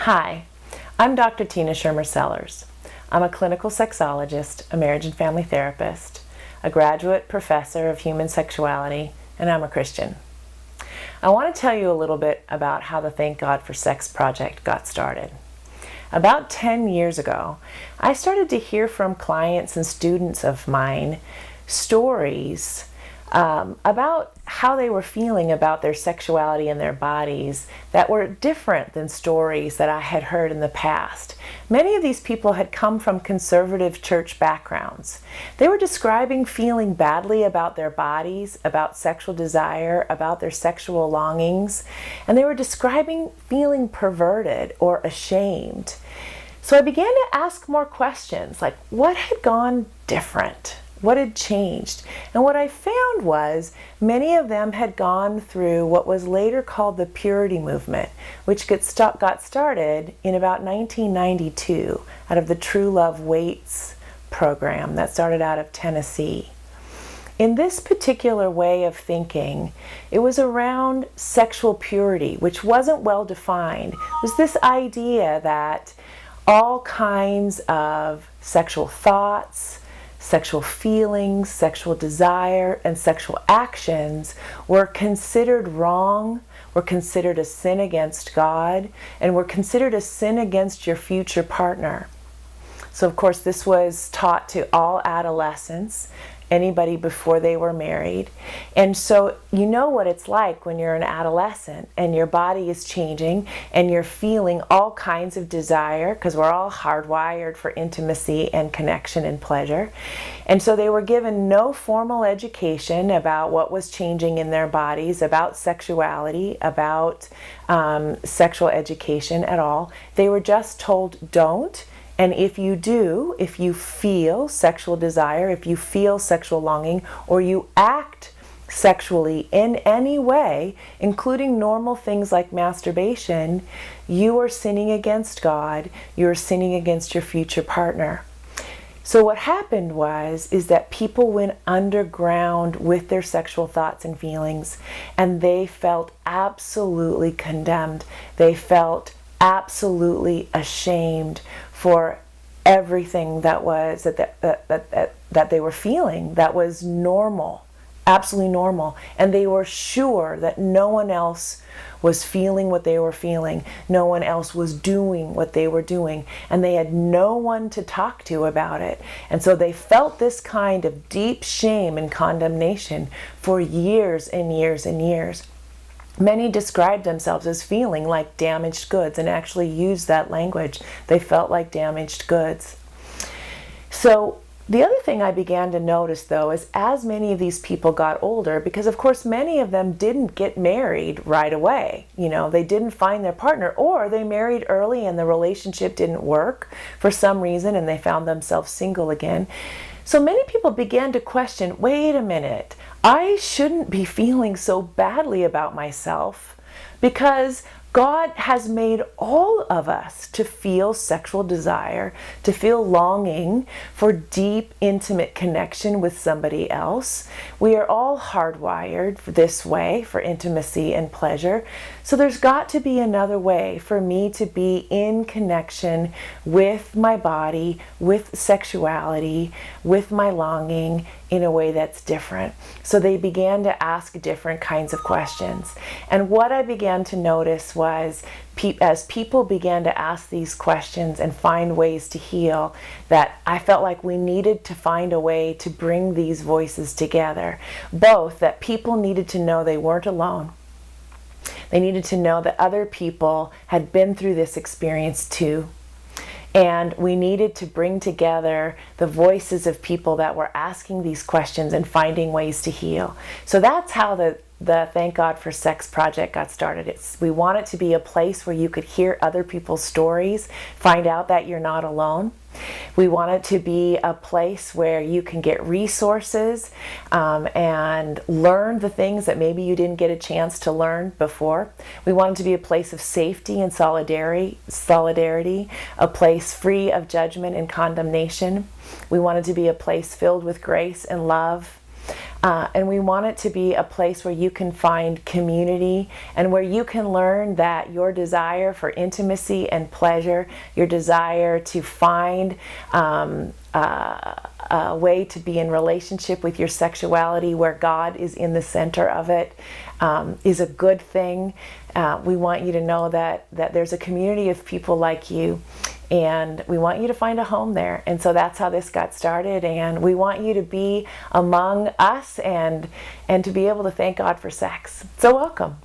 Hi, I'm Dr. Tina Shermer-Sellers. I'm a clinical sexologist, a marriage and family therapist, a graduate professor of human sexuality, and I'm a Christian. I want to tell you a little bit about how the Thank God for Sex project got started. About 10 years ago, I started to hear from clients and students of mine stories about how they were feeling about their sexuality and their bodies that were different than stories that I had heard in the past. Many of these people had come from conservative church backgrounds. They were describing feeling badly about their bodies, about sexual desire, about their sexual longings, and they were describing feeling perverted or ashamed. So I began to ask more questions, like what had gone different? What had changed? And what I found was many of them had gone through what was later called the purity movement, which got started in about 1992 out of the True Love Waits program that started out of Tennessee. In this particular way of thinking, it was around sexual purity, which wasn't well defined. It was this idea that all kinds of sexual thoughts, sexual feelings, sexual desire, and sexual actions were considered wrong, were considered a sin against God, and were considered a sin against your future partner. So of course this was taught to all adolescents, anybody before they were married. And so you know what it's like when you're an adolescent and your body is changing and you're feeling all kinds of desire, because we're all hardwired for intimacy and connection and pleasure. And so they were given no formal education about what was changing in their bodies, about sexuality, about sexual education at all. They were just told, don't. And if you do, if you feel sexual desire, if you feel sexual longing, or you act sexually in any way, including normal things like masturbation, you are sinning against God, you are sinning against your future partner. So what happened is that people went underground with their sexual thoughts and feelings, and they felt absolutely condemned. They felt absolutely ashamed for everything that was that they were feeling that was normal, absolutely normal, and they were sure that no one else was feeling what they were feeling, no one else was doing what they were doing, and they had no one to talk to about it. And so they felt this kind of deep shame and condemnation for years and years and years. Many described themselves as feeling like damaged goods and actually used that language. They felt like damaged goods. So the other thing I began to notice, though, is as many of these people got older, because of course many of them didn't get married right away. You know, they didn't find their partner, or they married early and the relationship didn't work for some reason and they found themselves single again. So many people began to question, wait a minute, I shouldn't be feeling so badly about myself because God has made all of us to feel sexual desire, to feel longing for deep, intimate connection with somebody else. We are all hardwired this way for intimacy and pleasure. So there's got to be another way for me to be in connection with my body, with sexuality, with my longing in a way that's different. So they began to ask different kinds of questions. And what I began to notice was as people began to ask these questions and find ways to heal, that I felt like we needed to find a way to bring these voices together. Both that people needed to know they weren't alone. They needed to know that other people had been through this experience too. And we needed to bring together the voices of people that were asking these questions and finding ways to heal. So that's how the Thank God for Sex project got started. We want it to be a place where you could hear other people's stories, find out that you're not alone. We want it to be a place where you can get resources and learn the things that maybe you didn't get a chance to learn before. We want it to be a place of safety and solidarity, a place free of judgment and condemnation. We want it to be a place filled with grace and love. And we want it to be a place where you can find community and where you can learn that your desire for intimacy and pleasure, your desire to find a way to be in relationship with your sexuality where God is in the center of it, is a good thing. We want you to know that there's a community of people like you, and we want you to find a home there. And so that's how this got started, and we want you to be among us and to be able to thank God for sex. So welcome.